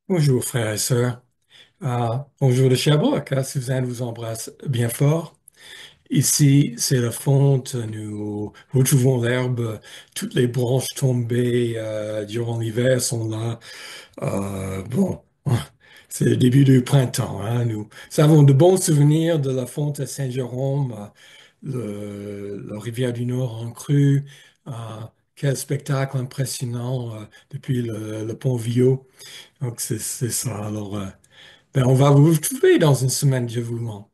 Bonjour frères et sœurs. Bonjour de Sherbrooke, Suzanne vous embrasse bien fort. Ici, c'est la fonte. Nous retrouvons l'herbe. Toutes les branches tombées durant l'hiver sont là. Bon, c'est le début du printemps, hein. Nous avons de bons souvenirs de la fonte à Saint-Jérôme, la rivière du Nord en crue. Euh, Quel spectacle impressionnant depuis le pont Viau. Donc, c'est ça. Alors, ben, on va vous retrouver dans une semaine, je vous mens.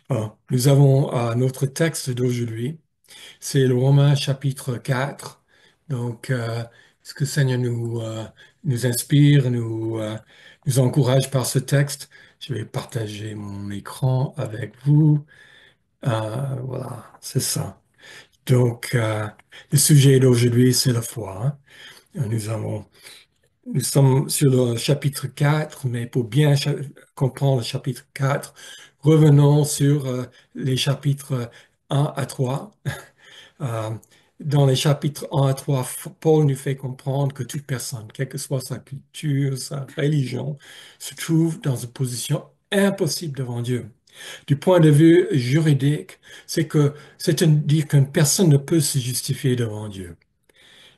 Bon, nous avons notre texte d'aujourd'hui. C'est le Romains chapitre 4. Donc, ce que le Seigneur nous inspire, nous encourage par ce texte. Je vais partager mon écran avec vous. Voilà, c'est ça. Donc, le sujet d'aujourd'hui, c'est la foi, hein. Nous sommes sur le chapitre 4, mais pour bien comprendre le chapitre 4, revenons sur les chapitres 1 à 3. Euh, Dans les chapitres 1 à 3, Paul nous fait comprendre que toute personne, quelle que soit sa culture, sa religion, se trouve dans une position impossible devant Dieu. Du point de vue juridique, c'est-à-dire qu'une personne ne peut se justifier devant Dieu.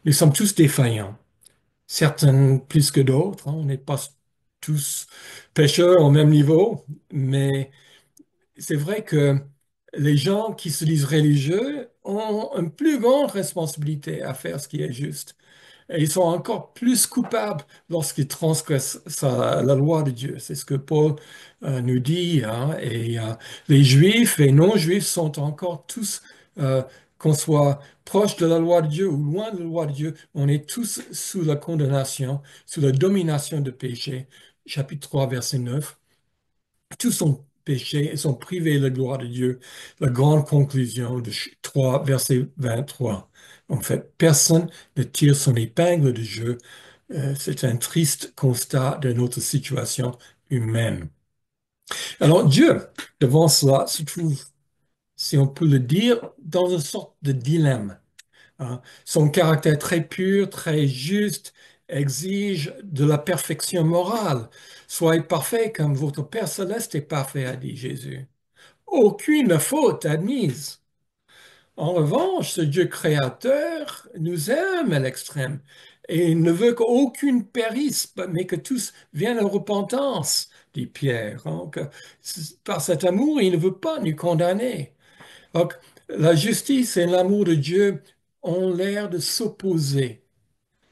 Nous sommes tous défaillants, certaines plus que d'autres, hein. On n'est pas tous pécheurs au même niveau, mais c'est vrai que les gens qui se disent religieux ont une plus grande responsabilité à faire ce qui est juste. Et ils sont encore plus coupables lorsqu'ils transgressent la loi de Dieu. C'est ce que Paul nous dit, hein. Et les Juifs et non-Juifs sont encore tous, euh, qu'on soit proche de la loi de Dieu ou loin de la loi de Dieu, on est tous sous la condamnation, sous la domination de péché. Chapitre 3, verset 9. Tous ont péché et sont privés de la gloire de Dieu. La grande conclusion de 3, verset 23. En fait, personne ne tire son épingle de jeu. C'est un triste constat de notre situation humaine. Alors Dieu, devant cela, se trouve, si on peut le dire, dans une sorte de dilemme, hein. Son caractère très pur, très juste, exige de la perfection morale. Soyez parfait comme votre Père céleste est parfait, a dit Jésus. Aucune faute admise. En revanche, ce Dieu créateur nous aime à l'extrême et il ne veut qu'aucune périsse, mais que tous viennent à repentance, dit Pierre. Donc, par cet amour, il ne veut pas nous condamner. Donc, la justice et l'amour de Dieu ont l'air de s'opposer,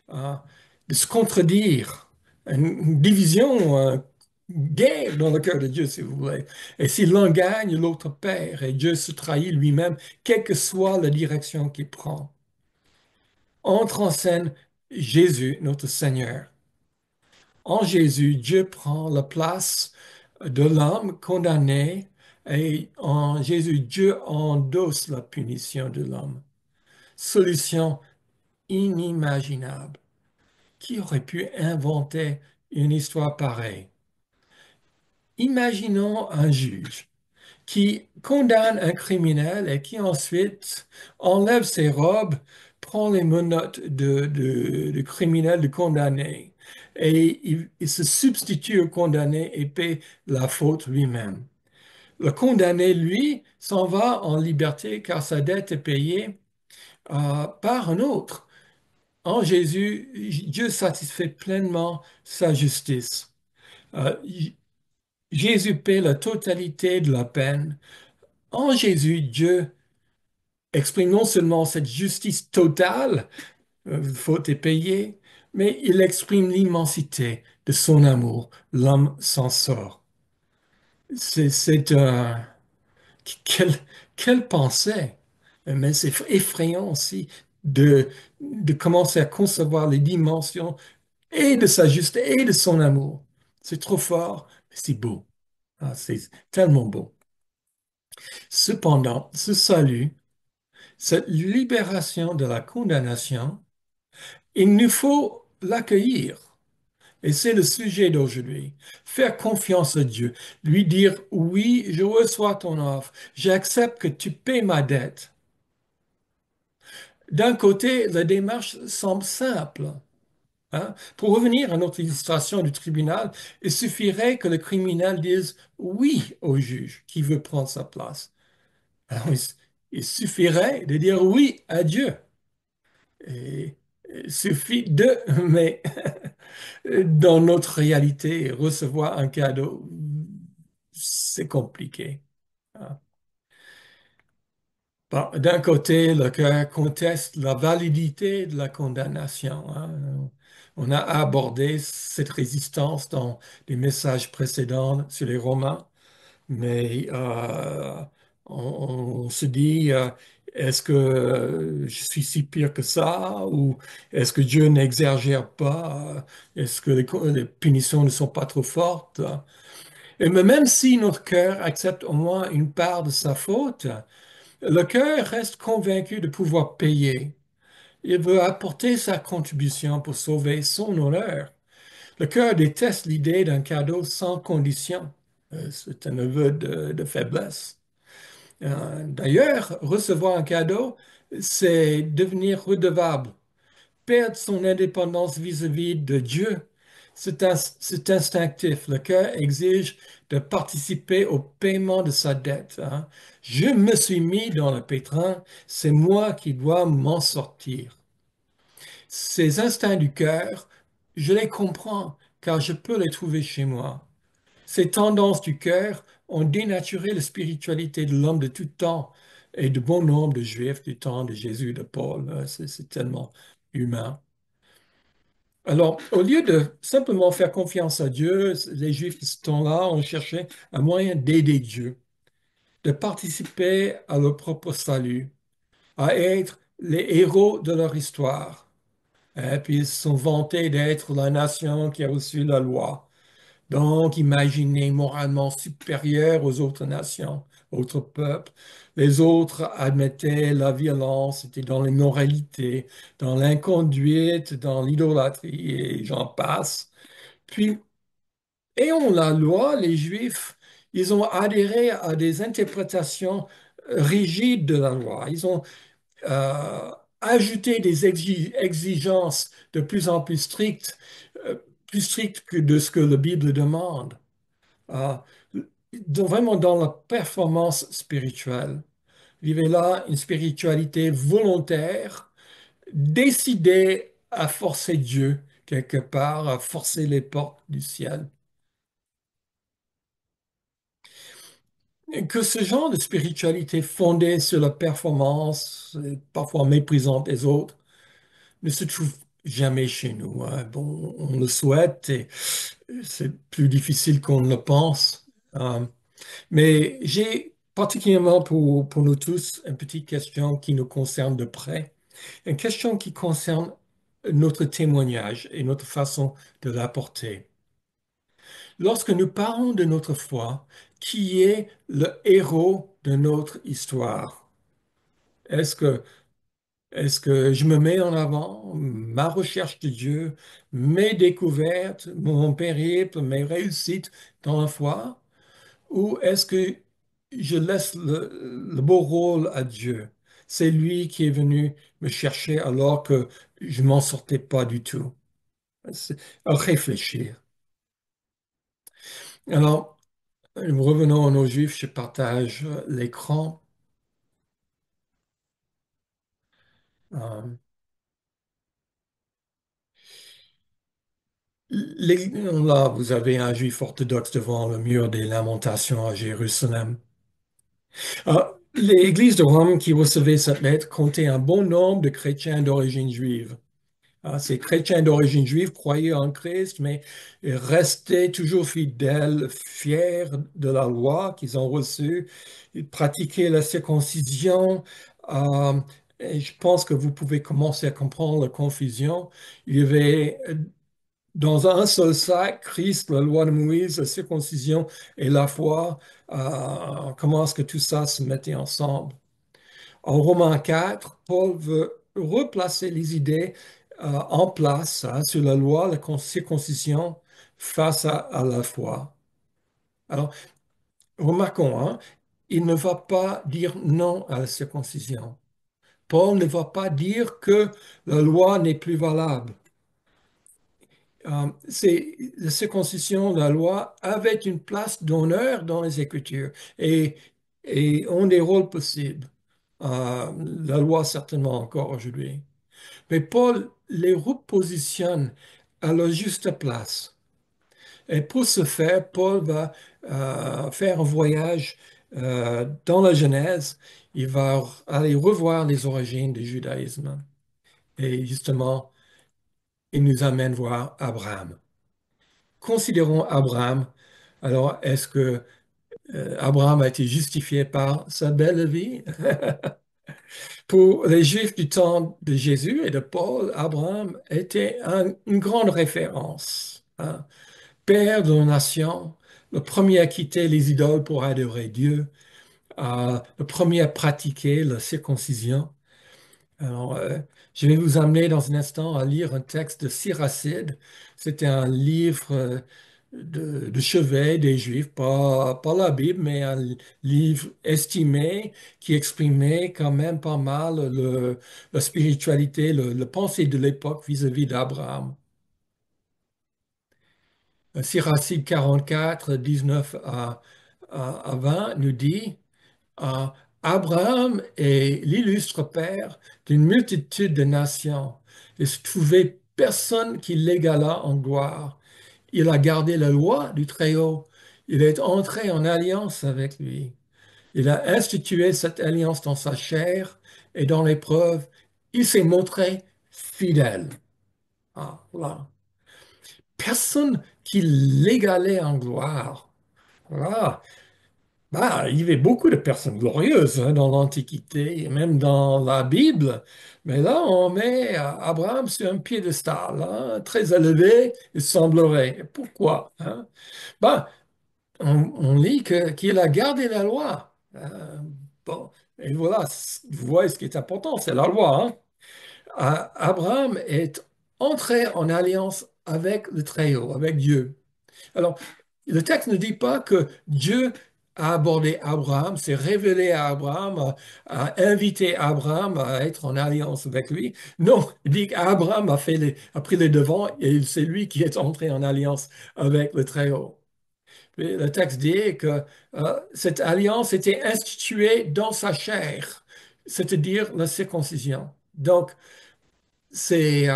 hein, de se contredire, une division, guerre dans le cœur de Dieu, si vous voulez. Et si l'un gagne, l'autre perd, et Dieu se trahit lui-même, quelle que soit la direction qu'il prend. Entre en scène Jésus, notre Seigneur. En Jésus, Dieu prend la place de l'homme condamné, et en Jésus, Dieu endosse la punition de l'homme. Solution inimaginable. Qui aurait pu inventer une histoire pareille? Imaginons un juge qui condamne un criminel et qui ensuite enlève ses robes, prend les menottes de criminel, de condamné, et il se substitue au condamné et paie la faute lui-même. Le condamné, lui, s'en va en liberté car sa dette est payée par un autre. En Jésus, Dieu satisfait pleinement sa justice. Euh, Jésus paie la totalité de la peine. En Jésus, Dieu exprime non seulement cette justice totale, faute est payée, mais il exprime l'immensité de son amour. L'homme s'en sort. C'est quelle, quelle pensée! Mais c'est effrayant aussi de, de commencer à concevoir les dimensions et de sa justice et de son amour. C'est trop fort, mais c'est beau. C'est tellement beau. Cependant, ce salut, cette libération de la condamnation, il nous faut l'accueillir. Et c'est le sujet d'aujourd'hui. Faire confiance à Dieu, lui dire, oui, je reçois ton offre, j'accepte que tu paies ma dette. D'un côté, la démarche semble simple, hein. Pour revenir à notre illustration du tribunal, il suffirait que le criminel dise oui au juge qui veut prendre sa place. Alors, il suffirait de dire oui à Dieu. Et il suffit de, mais dans notre réalité, recevoir un cadeau, c'est compliqué, hein. Bon, d'un côté, le cœur conteste la validité de la condamnation, hein. On a abordé cette résistance dans les messages précédents sur les Romains, mais on se dit, est-ce que je suis si pire que ça, ou est-ce que Dieu n'exagère pas? Est-ce que les punitions ne sont pas trop fortes? Et même si notre cœur accepte au moins une part de sa faute, le cœur reste convaincu de pouvoir payer. Il veut apporter sa contribution pour sauver son honneur. Le cœur déteste l'idée d'un cadeau sans condition. C'est un aveu de faiblesse. D'ailleurs, recevoir un cadeau, c'est devenir redevable, perdre son indépendance vis-à-vis de Dieu. C'est instinctif. Le cœur exige de participer au paiement de sa dette, hein. Je me suis mis dans le pétrin, c'est moi qui dois m'en sortir. Ces instincts du cœur, je les comprends car je peux les trouver chez moi. Ces tendances du cœur ont dénaturé la spiritualité de l'homme de tout temps et de bon nombre de Juifs du temps de Jésus, de Paul. C'est tellement humain. Alors, au lieu de simplement faire confiance à Dieu, les Juifs de ce temps-là ont cherché un moyen d'aider Dieu, de participer à leur propre salut, à être les héros de leur histoire. Et puis, ils se sont vantés d'être la nation qui a reçu la loi. Donc, imaginez moralement supérieur aux autres nations, autres peuples. Les autres admettaient la violence, c'était dans l'immoralité, dans l'inconduite, dans l'idolâtrie, et j'en passe. Puis, ayant la loi, les Juifs, ils ont adhéré à des interprétations rigides de la loi. Ils ont euh, ajouté des exigences de plus en plus strictes que de ce que la Bible demande. Ah, vraiment dans la performance spirituelle. Il y avait là une spiritualité volontaire, décidée à forcer Dieu quelque part, à forcer les portes du ciel. Et que ce genre de spiritualité fondée sur la performance, et parfois méprisante des autres, ne se trouve jamais chez nous, hein. Bon, on le souhaite et c'est plus difficile qu'on ne le pense. Mais j'ai particulièrement pour nous tous une petite question qui nous concerne de près, une question qui concerne notre témoignage et notre façon de l'apporter. Lorsque nous parlons de notre foi, qui est le héros de notre histoire? Est-ce que, est-ce que je me mets en avant, ma recherche de Dieu, mes découvertes, mon périple, mes réussites dans la foi? Ou est-ce que je laisse le beau rôle à Dieu? C'est lui qui est venu me chercher alors que je m'en sortais pas du tout. C'est à réfléchir. Alors, revenons à nos Juifs, je partage l'écran. Euh, Là, vous avez un Juif orthodoxe devant le mur des Lamentations à Jérusalem. L'Église de Rome qui recevait cette lettre comptait un bon nombre de chrétiens d'origine juive. Ces chrétiens d'origine juive croyaient en Christ, mais ils restaient toujours fidèles, fiers de la loi qu'ils ont reçue. Ils pratiquaient la circoncision. euh, et je pense que vous pouvez commencer à comprendre la confusion. Il y avait dans un seul sac, Christ, la loi de Moïse, la circoncision et la foi. Comment est-ce que tout ça se mettait ensemble? En Romains 4, Paul veut replacer les idées en place, hein, sur la loi, la circoncision face à la foi. Alors, remarquons, hein, il ne va pas dire non à la circoncision. Paul ne va pas dire que la loi n'est plus valable. C'est la circoncision, la loi, avait une place d'honneur dans les Écritures et, et ont des rôles possibles. La loi, certainement encore aujourd'hui. Mais Paul les repositionne à leur juste place. Et pour ce faire, Paul va faire un voyage dans la Genèse. Il va aller revoir les origines du judaïsme. Et justement, il nous amène voir Abraham. Considérons Abraham. Alors, est-ce que Abraham a été justifié par sa belle vie? Pour les Juifs du temps de Jésus et de Paul, Abraham était une grande référence, hein. Père de la nation, le premier à quitter les idoles pour adorer Dieu, le premier à pratiquer la circoncision. Alors, je vais vous amener dans un instant à lire un texte de Siracide. C'était un livre de chevet des Juifs, pas la Bible, mais un livre estimé qui exprimait quand même pas mal la spiritualité, le pensée de l'époque vis-à-vis d'Abraham. Siracide 44, 19 à 20 nous dit, euh, Abraham est l'illustre père d'une multitude de nations. Il se trouvait personne qui l'égala en gloire. Il a gardé la loi du Très-Haut. Il est entré en alliance avec lui. Il a institué cette alliance dans sa chair et dans l'épreuve. Il s'est montré fidèle. Ah, voilà. Personne qui l'égalait en gloire. Voilà. Bah, il y avait beaucoup de personnes glorieuses hein, dans l'Antiquité et même dans la Bible. Mais là, on met Abraham sur un piédestal, hein, très élevé, il semblerait. Pourquoi? Hein? Bah, on lit qu'il a gardé la loi. Bon, et voilà, vous voyez ce qui est important, c'est la loi. Hein. Abraham est entré en alliance avec le Très-Haut, avec Dieu. Alors, le texte ne dit pas que Dieu a abordé Abraham, s'est révélé à Abraham, a invité Abraham à être en alliance avec lui. Non, il dit qu'Abraham a pris les devants et c'est lui qui est entré en alliance avec le Très-Haut. Mais le texte dit que cette alliance était instituée dans sa chair, c'est-à-dire la circoncision. Donc, c'est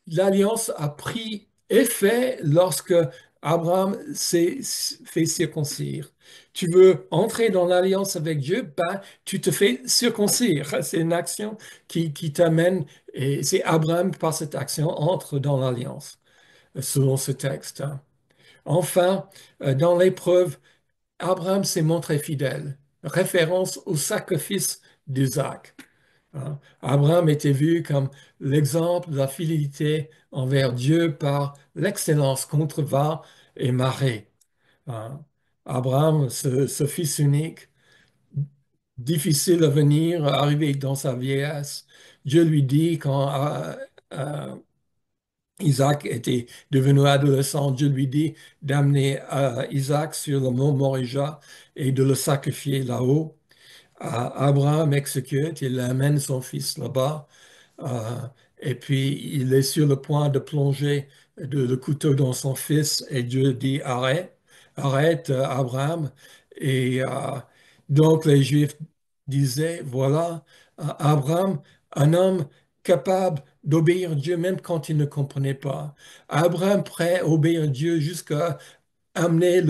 l'alliance a pris effet lorsque Abraham s'est fait circoncire. Tu veux entrer dans l'alliance avec Dieu, ben, tu te fais circoncire. C'est une action qui t'amène, et c'est Abraham, par cette action, entre dans l'alliance, selon ce texte. Enfin, dans l'épreuve, Abraham s'est montré fidèle. Référence au sacrifice d'Isaac. Hein. Abraham était vu comme l'exemple de la fidélité envers Dieu par l'excellence contre vent et marée. Hein. Abraham, ce fils unique, difficile à venir, arrivé dans sa vieillesse, Dieu lui dit quand euh, Isaac était devenu adolescent, Dieu lui dit d'amener Isaac sur le mont Moriah et de le sacrifier là-haut. Abraham exécute, il amène son fils là-bas. Euh, et puis, il est sur le point de plonger le couteau dans son fils et Dieu dit, arrête, arrête, Abraham. Et donc, les Juifs disaient, voilà, Abraham, un homme capable d'obéir Dieu même quand il ne comprenait pas. Abraham prêt à obéir Dieu jusqu'à amener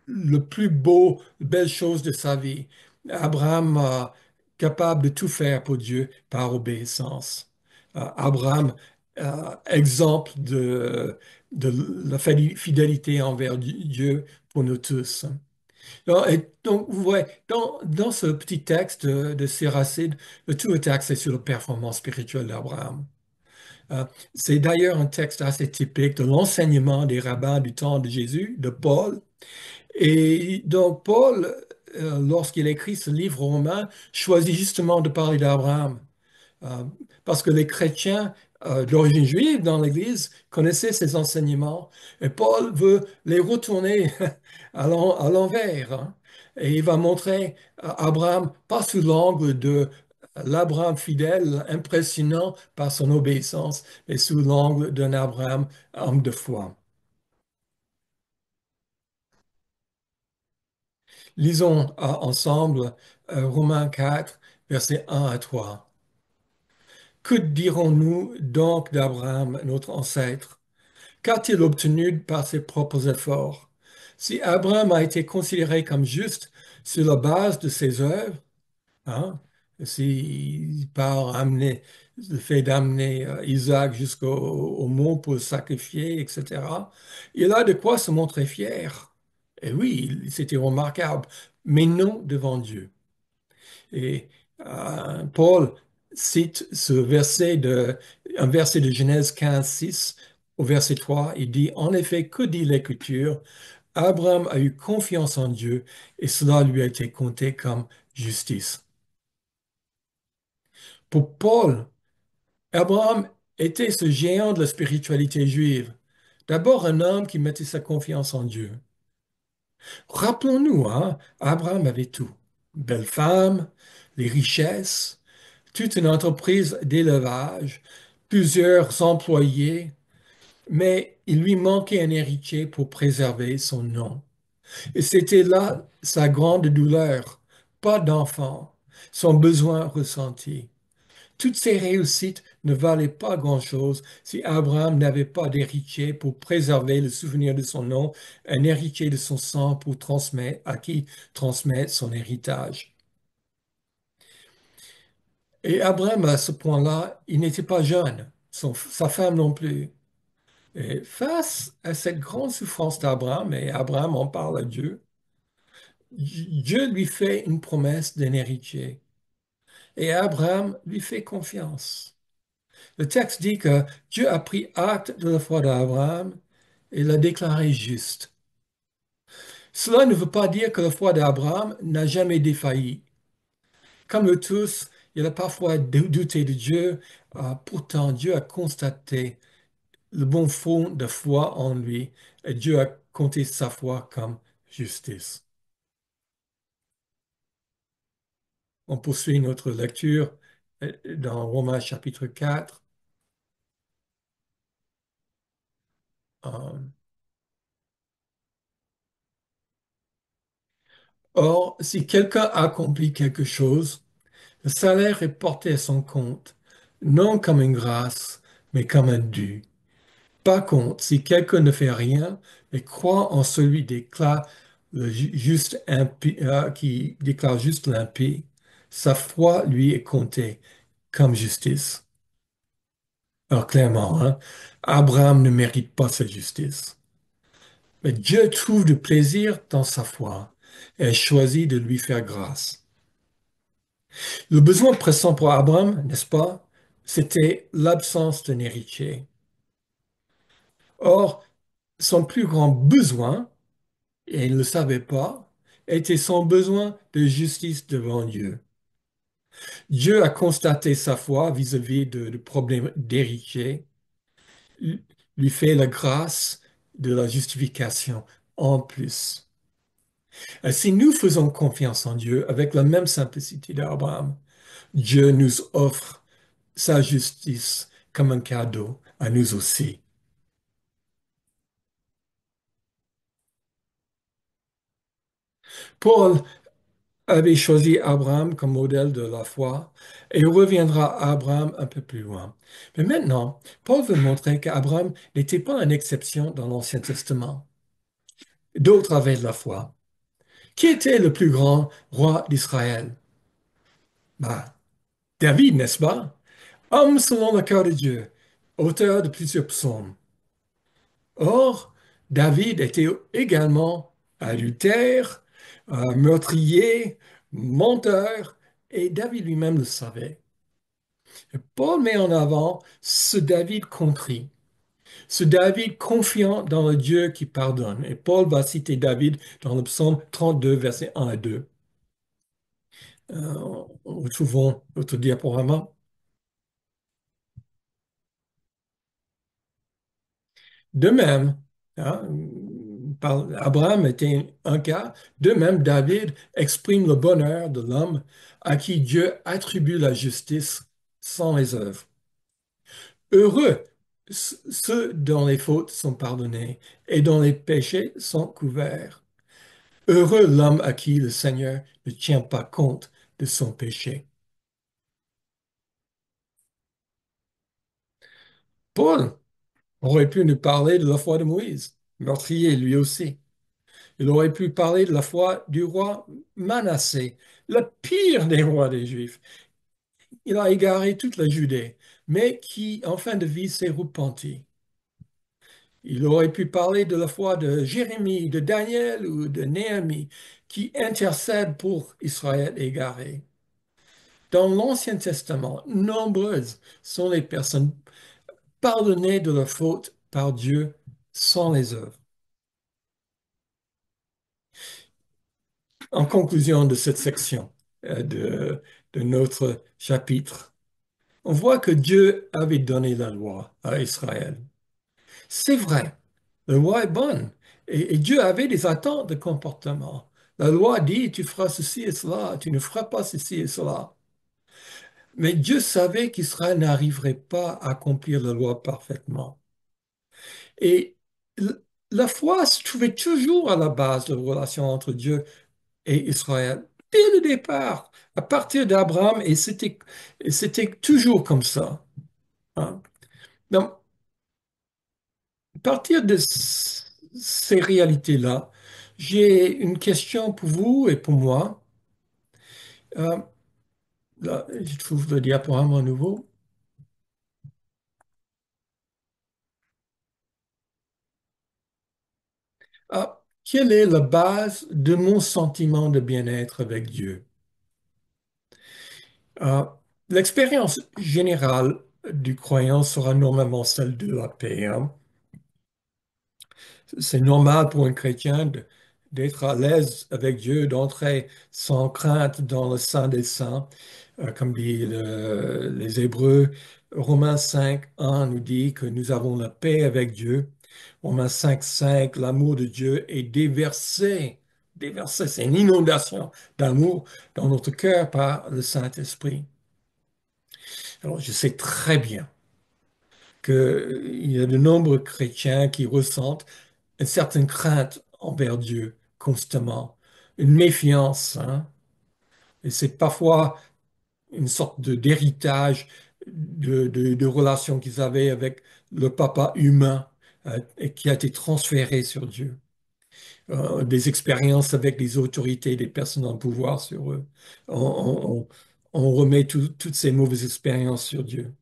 le plus beau, belle chose de sa vie. Abraham, capable de tout faire pour Dieu par obéissance. Abraham, exemple de la fidélité envers Dieu pour nous tous. Donc, vous voyez, dans ce petit texte de Siracide, le tout est axé sur la performance spirituelle d'Abraham. C'est d'ailleurs un texte assez typique de l'enseignement des rabbins du temps de Jésus, de Paul, et donc, Paul, lorsqu'il écrit ce livre romain, choisit justement de parler d'Abraham, euh, parce que les chrétiens d'origine juive dans l'Église connaissaient ces enseignements, et Paul veut les retourner à l'envers, hein. Et il va montrer Abraham pas sous l'angle de l'Abraham fidèle, impressionnant par son obéissance, mais sous l'angle d'un Abraham homme de foi. Lisons ensemble Romains 4, versets 1 à 3. Que dirons-nous donc d'Abraham, notre ancêtre? Qu'a-t-il obtenu par ses propres efforts? Si Abraham a été considéré comme juste sur la base de ses œuvres, hein, si par amener, le fait d'amener Isaac jusqu'au mont pour le sacrifier, etc., il a de quoi se montrer fier. Et oui, c'était remarquable, mais non devant Dieu. Et Paul cite un verset de Genèse 15, 6 au verset 3. Il dit, en effet, que dit l'Écriture? Abraham a eu confiance en Dieu et cela lui a été compté comme justice. Pour Paul, Abraham était ce géant de la spiritualité juive. D'abord un homme qui mettait sa confiance en Dieu. Rappelons-nous, hein, Abraham avait tout. Belle femme, les richesses, toute une entreprise d'élevage, plusieurs employés, mais il lui manquait un héritier pour préserver son nom. Et c'était là sa grande douleur, pas d'enfant, son besoin ressenti. Toutes ces réussites ne valaient pas grand-chose si Abraham n'avait pas d'héritier pour préserver le souvenir de son nom, un héritier de son sang pour transmettre, à qui transmettre son héritage. Et Abraham, à ce point-là, il n'était pas jeune, sa femme non plus. Et face à cette grande souffrance d'Abraham, et Abraham en parle à Dieu, Dieu lui fait une promesse d'un héritier. Et Abraham lui fait confiance. Le texte dit que Dieu a pris acte de la foi d'Abraham et l'a déclaré juste. Cela ne veut pas dire que la foi d'Abraham n'a jamais défailli. Comme nous tous, il a parfois douté de Dieu. Pourtant, Dieu a constaté le bon fond de foi en lui et Dieu a compté sa foi comme justice. On poursuit notre lecture dans Romains chapitre 4. Euh, Or, si quelqu'un accomplit quelque chose, le salaire est porté à son compte, non comme une grâce, mais comme un dû. Par contre, si quelqu'un ne fait rien, mais croit en celui qui déclare juste l'impie, sa foi lui est comptée comme justice. Alors clairement, hein, Abraham ne mérite pas cette justice. Mais Dieu trouve du plaisir dans sa foi et choisit de lui faire grâce. Le besoin pressant pour Abraham, n'est-ce pas, c'était l'absence d'un héritier. Or, son plus grand besoin, et il ne le savait pas, était son besoin de justice devant Dieu. Dieu a constaté sa foi vis-à-vis de problèmes d'héritier, lui fait la grâce de la justification en plus. Et si nous faisons confiance en Dieu avec la même simplicité d'Abraham, Dieu nous offre sa justice comme un cadeau à nous aussi. Paul avait choisi Abraham comme modèle de la foi et il reviendra à Abraham un peu plus loin. Mais maintenant, Paul veut montrer qu'Abraham n'était pas une exception dans l'Ancien Testament. D'autres avaient de la foi. Qui était le plus grand roi d'Israël? Bah, David, n'est-ce pas? Homme selon le cœur de Dieu, auteur de plusieurs psaumes. Or, David était également adultère, meurtrier, menteur, et David lui-même le savait. Et Paul met en avant ce David compris, ce David confiant dans le Dieu qui pardonne. Et Paul va citer David dans le psaume 32, versets 1 à 2. Retrouvons notre diaporama. De même, hein, Abraham était un cas. De même, David exprime le bonheur de l'homme à qui Dieu attribue la justice sans les œuvres. Heureux ceux dont les fautes sont pardonnées et dont les péchés sont couverts. Heureux l'homme à qui le Seigneur ne tient pas compte de son péché. Paul aurait pu nous parler de la foi de Moïse, meurtrier lui aussi. Il aurait pu parler de la foi du roi Manassé, le pire des rois des Juifs. Il a égaré toute la Judée, mais qui, en fin de vie, s'est repenti. Il aurait pu parler de la foi de Jérémie, de Daniel ou de Néhémie, qui intercèdent pour Israël égaré. Dans l'Ancien Testament, nombreuses sont les personnes pardonnées de leurs fautes par Dieu sans les œuvres. En conclusion de cette section de notre chapitre, on voit que Dieu avait donné la loi à Israël. C'est vrai, la loi est bonne et Dieu avait des attentes de comportement. La loi dit, tu feras ceci et cela, tu ne feras pas ceci et cela. Mais Dieu savait qu'Israël n'arriverait pas à accomplir la loi parfaitement. Et la foi se trouvait toujours à la base de la relation entre Dieu et Israël, dès le départ, à partir d'Abraham, et c'était toujours comme ça, hein. Donc, à partir de ces réalités-là, j'ai une question pour vous et pour moi. Euh, Là, je trouve le diaporama à nouveau. Quelle est la base de mon sentiment de bien-être avec Dieu? Euh, L'expérience générale du croyant sera normalement celle de la paix, hein. C'est normal pour un chrétien d'être à l'aise avec Dieu, d'entrer sans crainte dans le Saint des Saints, comme dit les Hébreux. Romains 5, 1 nous dit que nous avons la paix avec Dieu. Romains 5, 5, l'amour de Dieu est déversé. Déversé, c'est une inondation d'amour dans notre cœur par le Saint-Esprit. Alors, je sais très bien qu'il y a de nombreux chrétiens qui ressentent une certaine crainte envers Dieu constamment, une méfiance, hein. Et c'est parfois une sorte d'héritage de relations qu'ils avaient avec le papa humain et qui a été transféré sur Dieu. Des expériences avec les autorités, des personnes en pouvoir sur eux. On remet toutes ces mauvaises expériences sur Dieu.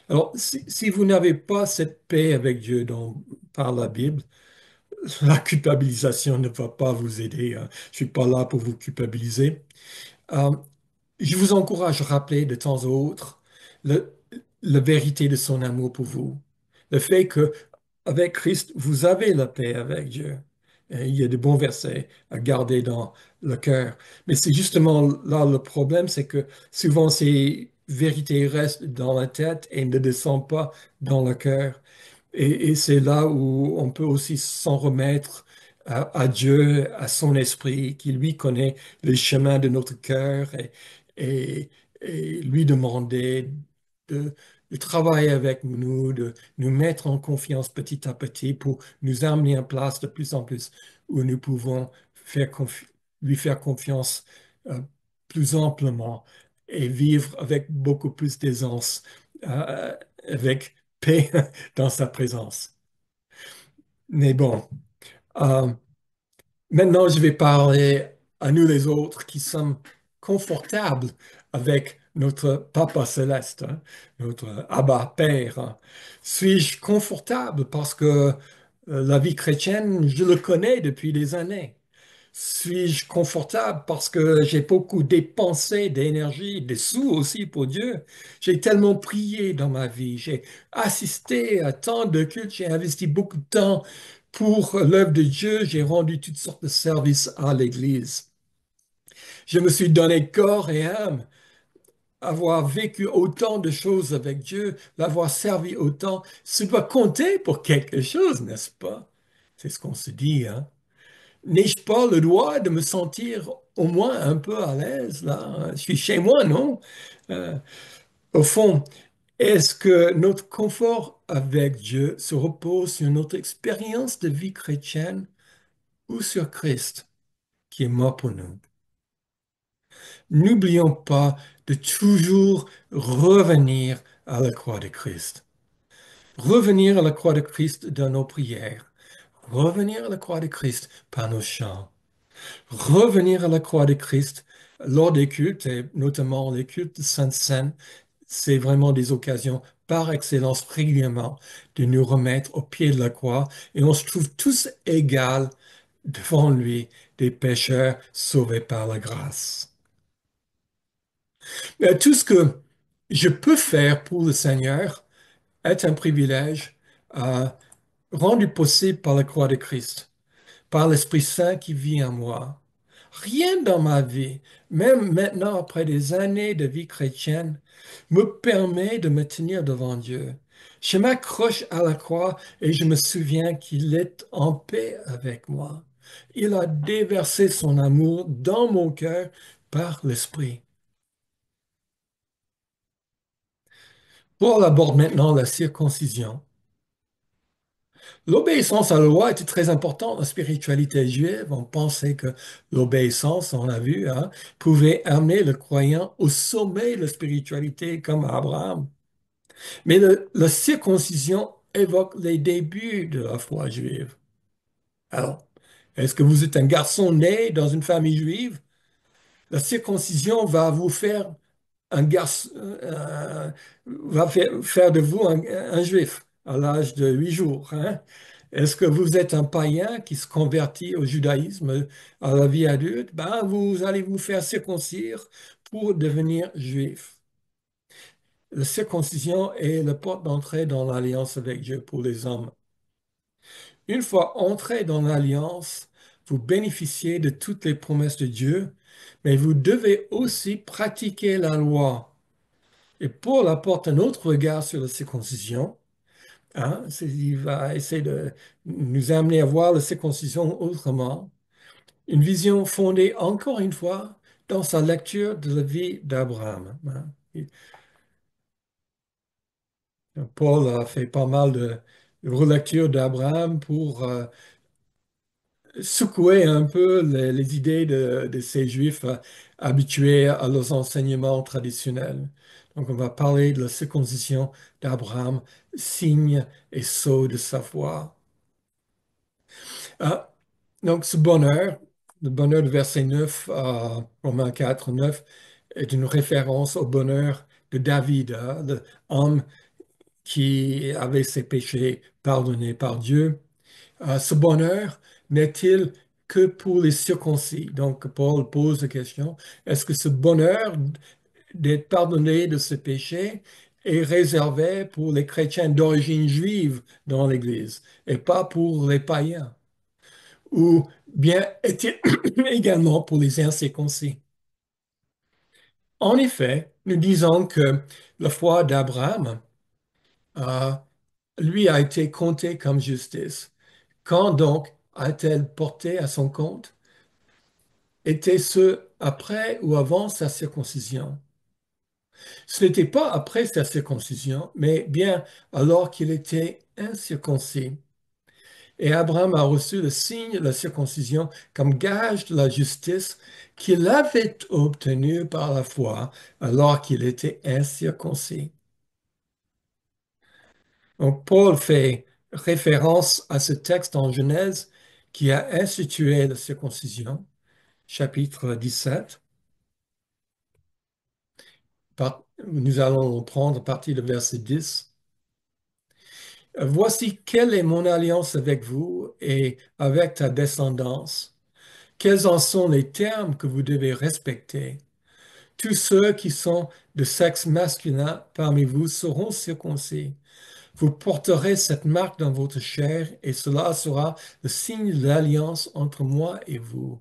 Alors, si vous n'avez pas cette paix avec Dieu par la Bible, la culpabilisation ne va pas vous aider, hein. Je suis pas là pour vous culpabiliser. Euh, je vous encourage à rappeler de temps à autre le- la vérité de son amour pour vous. Le fait que avec Christ, vous avez la paix avec Dieu. Et il y a de bons versets à garder dans le cœur. Mais c'est justement là le problème, c'est que souvent ces vérités restent dans la tête et ne descendent pas dans le cœur. Et c'est là où on peut aussi s'en remettre à Dieu, à son esprit, qui lui connaît les chemins de notre cœur et, et lui demander de, de travailler avec nous, de nous mettre en confiance petit à petit pour nous amener en place de plus en plus où nous pouvons lui faire confiance euh, plus amplement et vivre avec beaucoup plus d'aisance, avec paix dans sa présence. Mais bon, euh, maintenant je vais parler à nous les autres qui sommes confortables avec notre Papa céleste, hein, notre Abba Père, hein. Suis-je confortable parce que la vie chrétienne, je le connais depuis des années? Suis-je confortable parce que j'ai beaucoup dépensé d'énergie, des sous aussi pour Dieu? J'ai tellement prié dans ma vie, j'ai assisté à tant de cultes, j'ai investi beaucoup de temps pour l'œuvre de Dieu, j'ai rendu toutes sortes de services à l'Église. Je me suis donné corps et âme, avoir vécu autant de choses avec Dieu, l'avoir servi autant, ça doit compter pour quelque chose, n'est-ce pas? C'est ce qu'on se dit, hein. N'ai-je pas le droit de me sentir au moins un peu à l'aise là? Je suis chez moi, non? Euh, Au fond, est-ce que notre confort avec Dieu se repose sur notre expérience de vie chrétienne ou sur Christ qui est mort pour nous? N'oublions pas de toujours revenir à la croix de Christ. Revenir à la croix de Christ dans nos prières. Revenir à la croix de Christ par nos chants. Revenir à la croix de Christ lors des cultes, et notamment les cultes de Sainte Seine, c'est vraiment des occasions par excellence régulièrement de nous remettre au pied de la croix et on se trouve tous égaux devant lui, des pécheurs sauvés par la grâce. Mais tout ce que je peux faire pour le Seigneur est un privilège euh, rendu possible par la croix de Christ, par l'Esprit Saint qui vit en moi. Rien dans ma vie, même maintenant après des années de vie chrétienne, me permet de me tenir devant Dieu. Je m'accroche à la croix et je me souviens qu'il est en paix avec moi. Il a déversé son amour dans mon cœur par l'Esprit. Paul aborde maintenant la circoncision. L'obéissance à la loi était très importante dans la spiritualité juive. On pensait que l'obéissance, on a vu, hein, pouvait amener le croyant au sommet de la spiritualité comme Abraham. Mais la circoncision évoque les débuts de la foi juive. Alors, est-ce que vous êtes un garçon né dans une famille juive? La circoncision va vous faire un garçon, va faire de vous un juif à l'âge de 8 jours, hein. Est-ce que vous êtes un païen qui se convertit au judaïsme à la vie adulte? Ben, vous allez vous faire circoncire pour devenir juif. La circoncision est la porte d'entrée dans l'alliance avec Dieu pour les hommes. Une fois entré dans l'alliance, vous bénéficiez de toutes les promesses de Dieu, mais vous devez aussi pratiquer la loi. Et Paul apporte un autre regard sur la circoncision. Hein, il va essayer de nous amener à voir la circoncision autrement. Une vision fondée, encore une fois, dans sa lecture de la vie d'Abraham. Hein. Paul a fait pas mal de relectures d'Abraham pour secouer un peu les idées de ces Juifs habitués à leurs enseignements traditionnels. Donc, on va parler de la circoncision d'Abraham, signe et sceau de sa foi. Ah, donc, ce bonheur, le bonheur de verset 9 à Romains 4, 9, est une référence au bonheur de David, hein, l'homme qui avait ses péchés pardonnés par Dieu. Ce bonheur n'est-il que pour les circoncis? Donc, Paul pose la question, est-ce que ce bonheur d'être pardonné de ses péchés est réservé pour les chrétiens d'origine juive dans l'Église et pas pour les païens? Ou bien est-il également pour les incirconcis? En effet, nous disons que la foi d'Abraham, euh, lui, a été comptée comme justice. Quand donc a-t-elle porté à son compte? Était-ce après ou avant sa circoncision? Ce n'était pas après sa circoncision, mais bien alors qu'il était incirconcis. Et Abraham a reçu le signe de la circoncision comme gage de la justice qu'il avait obtenue par la foi alors qu'il était incirconcis. Donc Paul fait référence à ce texte en Genèse qui a institué la circoncision, chapitre 17. Nous allons prendre partie de verset 10. Voici quelle est mon alliance avec vous et avec ta descendance. Quels en sont les termes que vous devez respecter? Tous ceux qui sont de sexe masculin parmi vous seront circoncis. Vous porterez cette marque dans votre chair et cela sera le signe de l'alliance entre moi et vous.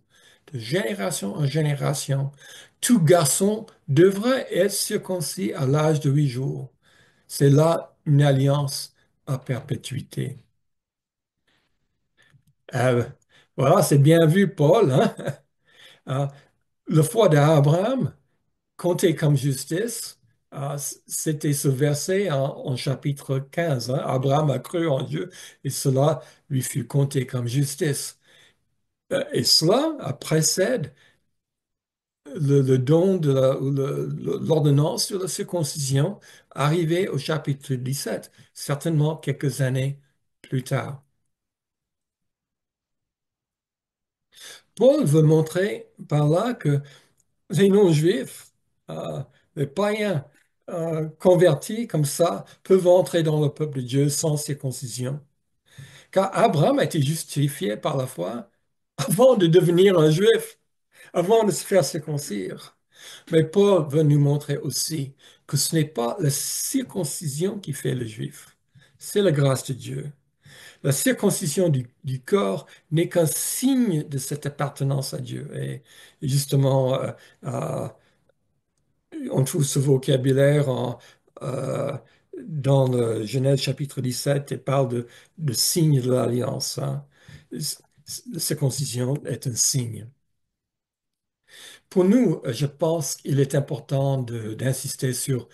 De génération en génération, tout garçon devrait être circoncis à l'âge de 8 jours. C'est là une alliance à perpétuité. Euh, voilà, c'est bien vu, Paul, hein? Euh, le foi d'Abraham, compté comme justice, c'était ce verset en chapitre 15, hein. Abraham a cru en Dieu et cela lui fut compté comme justice. Et cela précède le don de l'ordonnance sur la circoncision arrivé au chapitre 17, certainement quelques années plus tard. Paul veut montrer par là que les non-juifs, euh, les païens convertis comme ça, peuvent entrer dans le peuple de Dieu sans circoncision. Car Abraham a été justifié par la foi avant de devenir un juif, avant de se faire circoncire. Mais Paul veut nous montrer aussi que ce n'est pas la circoncision qui fait le juif, c'est la grâce de Dieu. La circoncision du corps n'est qu'un signe de cette appartenance à Dieu. Et justement, euh, on trouve ce vocabulaire euh, dans le Genèse chapitre 17 et parle de signe de l'alliance, hein. La circoncision est un signe. Pour nous, je pense qu'il est important d'insister sur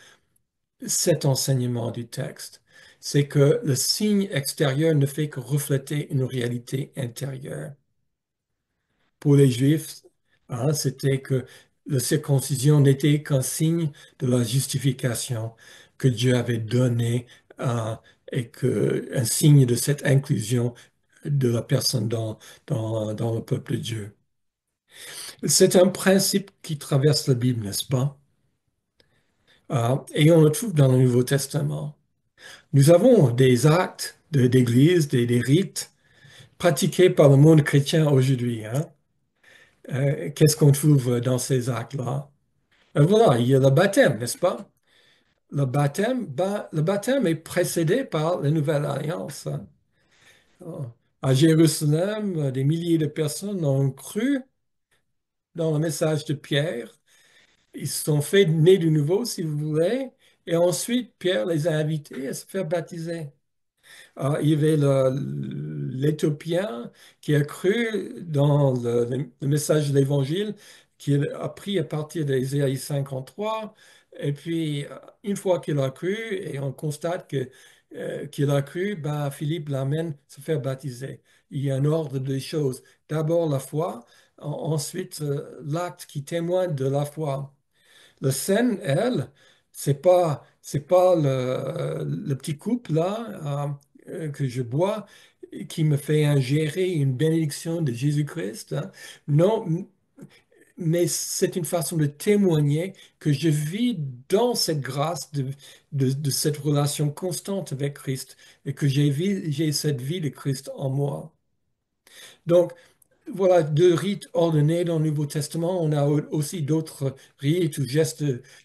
cet enseignement du texte. C'est que le signe extérieur ne fait que refléter une réalité intérieure. Pour les Juifs, hein, c'était que la circoncision n'était qu'un signe de la justification que Dieu avait donnée, et que un signe de cette inclusion de la personne dans le peuple de Dieu. C'est un principe qui traverse la Bible, n'est-ce pas? Et on le trouve dans le Nouveau Testament. Nous avons des actes d'Église, des rites pratiqués par le monde chrétien aujourd'hui, hein. Qu'est-ce qu'on trouve dans ces actes-là? Voilà, il y a le baptême, n'est-ce pas? Le baptême est précédé par la Nouvelle Alliance, hein. À Jérusalem, des milliers de personnes ont cru dans le message de Pierre. Ils se sont fait nés de nouveau, si vous voulez, et ensuite Pierre les a invités à se faire baptiser. Il y avait l'Éthiopien qui a cru dans le message de l'Évangile, qui a appris à partir d'Ésaïe 53. Et puis, une fois qu'il a cru, et on constate qu'il a cru, ben, Philippe l'amène se faire baptiser. Il y a un ordre des choses. D'abord la foi, ensuite l'acte qui témoigne de la foi. La scène, elle, c'est pas le petit couple là que je bois qui me fait ingérer une bénédiction de Jésus-Christ, hein. Non, mais c'est une façon de témoigner que je vis dans cette grâce de cette relation constante avec Christ et que j'ai cette vie de Christ en moi. Donc, voilà, deux rites ordonnés dans le Nouveau Testament. On a aussi d'autres rites ou gestes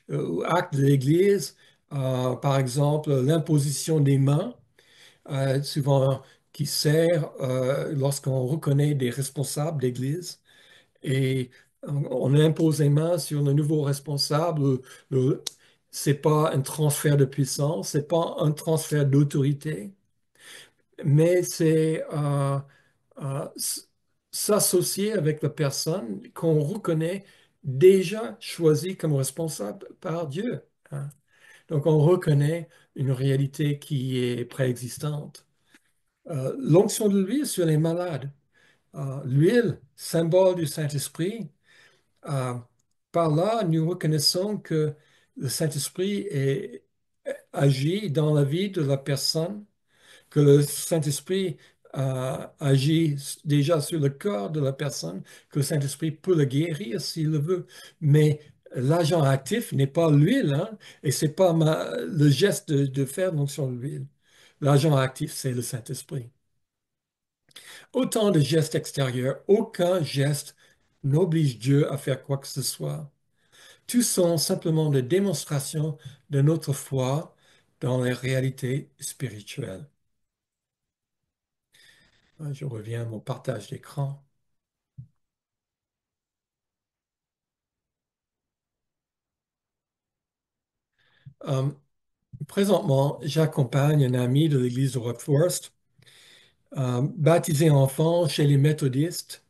ou actes de l'Église. Par exemple, l'imposition des mains, souvent qui sert lorsqu'on reconnaît des responsables d'Église. Et on impose les mains sur le nouveau responsable. Le- c'est pas un transfert de puissance, c'est pas un transfert d'autorité, mais c'est s'associer avec la personne qu'on reconnaît déjà choisie comme responsable par Dieu, hein. Donc on reconnaît une réalité qui est préexistante. L'onction de l'huile sur les malades. L'huile, symbole du Saint-Esprit. euh, Par là, nous reconnaissons que le Saint-Esprit agit dans la vie de la personne, que le Saint-Esprit agit déjà sur le corps de la personne, que le Saint-Esprit peut le guérir s'il le veut. Mais l'agent actif n'est pas l'huile, hein, et c'est pas le geste de faire l'onction de l'huile. L'agent actif, c'est le Saint-Esprit. Autant de gestes extérieurs, aucun geste n'oblige Dieu à faire quoi que ce soit. Tous sont simplement des démonstrations de notre foi dans les réalités spirituelles. Je reviens à mon partage d'écran. Euh, Présentement, j'accompagne un ami de l'église de Rockforest Baptisé enfant chez les méthodistes,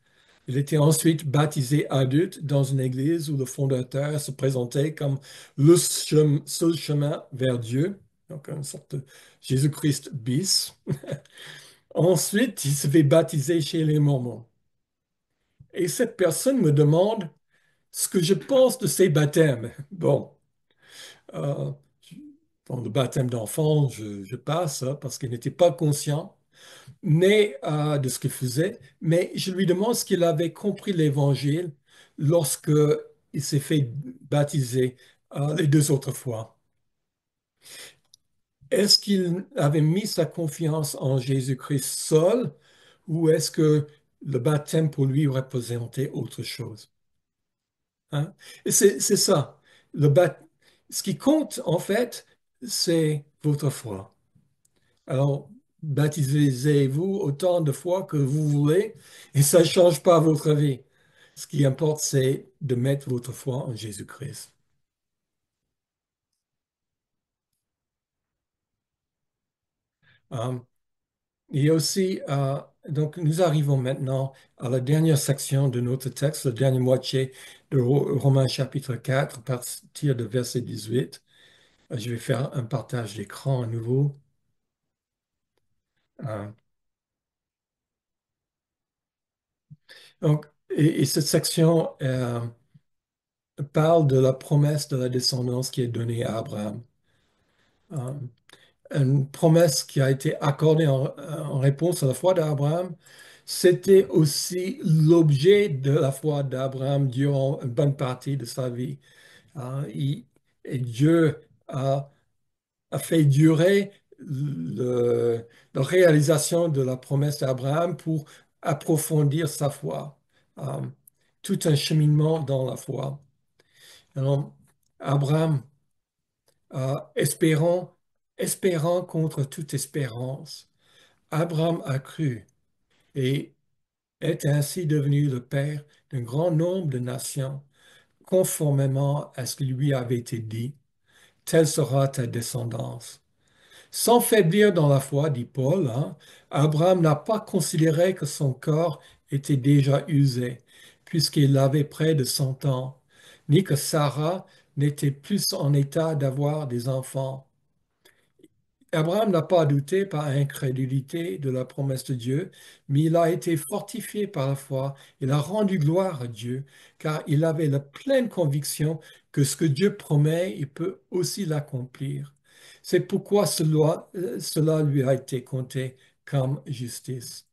il était ensuite baptisé adulte dans une église où le fondateur se présentait comme le seul chemin vers Dieu, donc une sorte de Jésus-Christ bis. Ensuite, il se fait baptiser chez les Mormons. Et cette personne me demande ce que je pense de ces baptêmes. Bon, euh, dans le baptême d'enfant, je passe hein, parce qu'il n'était pas conscient de ce qu'il faisait, mais je lui demande ce qu'il avait compris l'Évangile lorsque il s'est fait baptiser les deux autres fois. Est-ce qu'il avait mis sa confiance en Jésus-Christ seul ou est-ce que le baptême pour lui représentait autre chose? Hein? Et c'est ça. Le bat- Ce qui compte, en fait, c'est votre foi. Alors, baptisez-vous autant de fois que vous voulez et ça ne change pas votre vie. Ce qui importe, c'est de mettre votre foi en Jésus-Christ. Euh, il y a aussi, donc nous arrivons maintenant à la dernière section de notre texte, la dernière moitié de Romains chapitre 4, à partir de verset 18. Je vais faire un partage d'écran à nouveau. Euh, et cette section parle de la promesse de la descendance qui est donnée à Abraham. Euh, une promesse qui a été accordée en réponse à la foi d'Abraham. C'était aussi l'objet de la foi d'Abraham durant une bonne partie de sa vie. Et Dieu a, a fait durer la réalisation de la promesse d'Abraham pour approfondir sa foi. Euh, Tout un cheminement dans la foi. Alors, Abraham, espérant, espérant contre toute espérance, Abraham a cru et est ainsi devenu le père d'un grand nombre de nations, conformément à ce qui lui avait été dit, telle sera ta descendance. Sans faiblir dans la foi, dit Paul, hein, Abraham n'a pas considéré que son corps était déjà usé, puisqu'il avait près de 100 ans, ni que Sarah n'était plus en état d'avoir des enfants. Abraham n'a pas douté par incrédulité de la promesse de Dieu, mais il a été fortifié par la foi. Il a rendu gloire à Dieu, car il avait la pleine conviction que ce que Dieu promet, il peut aussi l'accomplir. C'est pourquoi cela lui a été compté comme justice.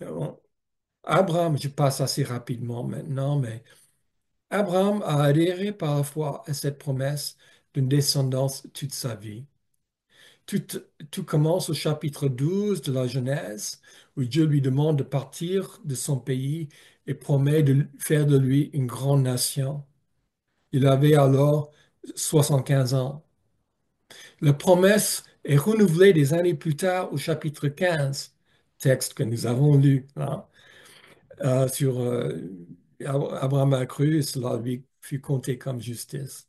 Bon, Abraham, je passe assez rapidement maintenant, mais Abraham a adhéré par la foi à cette promesse d'une descendance toute sa vie. Tout, tout commence au chapitre 12 de la Genèse, où Dieu lui demande de partir de son pays et promet de faire de lui une grande nation. Il avait alors 75 ans. La promesse est renouvelée des années plus tard au chapitre 15, texte que nous avons lu, hein, sur Abraham a cru et cela lui fut compté comme justice.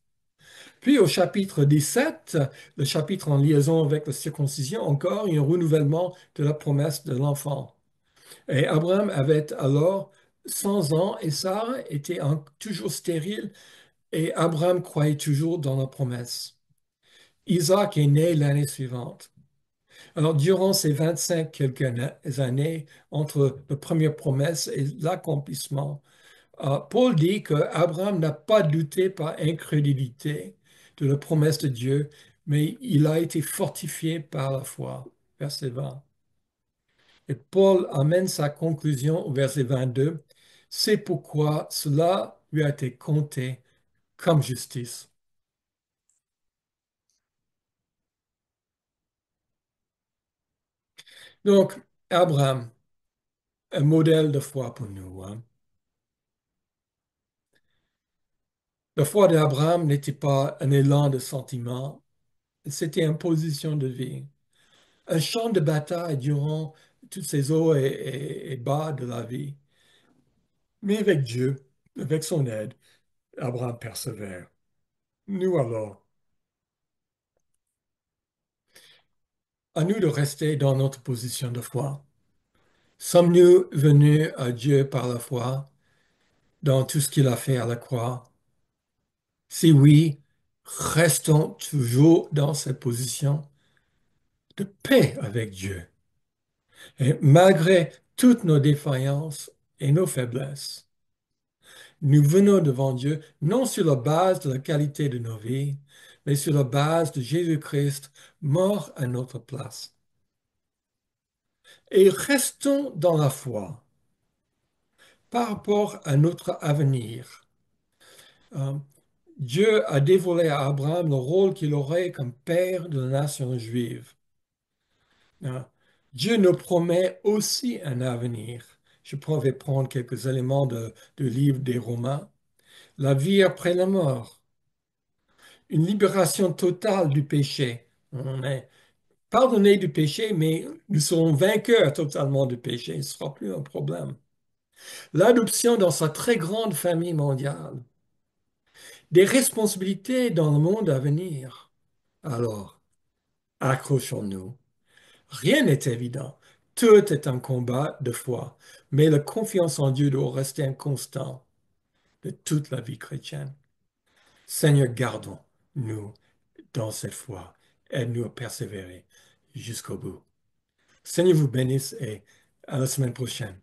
Puis au chapitre 17, le chapitre en liaison avec la circoncision, encore, il y a un renouvellement de la promesse de l'enfant. Et Abraham avait alors 100 ans et Sarah était toujours stérile et Abraham croyait toujours dans la promesse. Isaac est né l'année suivante. Alors, durant ces 25 quelques années, entre la première promesse et l'accomplissement, Paul dit que Abraham n'a pas douté par incrédulité de la promesse de Dieu, mais il a été fortifié par la foi. Verset 20. Et Paul amène sa conclusion au verset 22. C'est pourquoi cela lui a été compté comme justice. Donc, Abraham, un modèle de foi pour nous, hein. La foi d'Abraham n'était pas un élan de sentiment, c'était une position de vie. Un champ de bataille durant toutes ces hauts et bas de la vie. Mais avec Dieu, avec son aide, Abraham persévère. Nous alors, À nous de rester dans notre position de foi. Sommes-nous venus à Dieu par la foi dans tout ce qu'il a fait à la croix? Si oui, restons toujours dans cette position de paix avec Dieu. Et malgré toutes nos défaillances et nos faiblesses, nous venons devant Dieu non sur la base de la qualité de nos vies, mais sur la base de Jésus-Christ mort à notre place. Et restons dans la foi par rapport à notre avenir. Euh, Dieu a dévoilé à Abraham le rôle qu'il aurait comme père de la nation juive. Euh, Dieu nous promet aussi un avenir. Je pourrais prendre quelques éléments du livre des Romains. La vie après la mort, une libération totale du péché. On est pardonné du péché, mais nous serons vainqueurs totalement du péché. Ce ne sera plus un problème. L'adoption dans sa très grande famille mondiale. Des responsabilités dans le monde à venir. Alors, accrochons-nous. Rien n'est évident. Tout est un combat de foi, mais la confiance en Dieu doit rester un constant de toute la vie chrétienne. Seigneur, gardons-nous dans cette foi. Aide-nous à persévérer jusqu'au bout. Seigneur vous bénisse et à la semaine prochaine.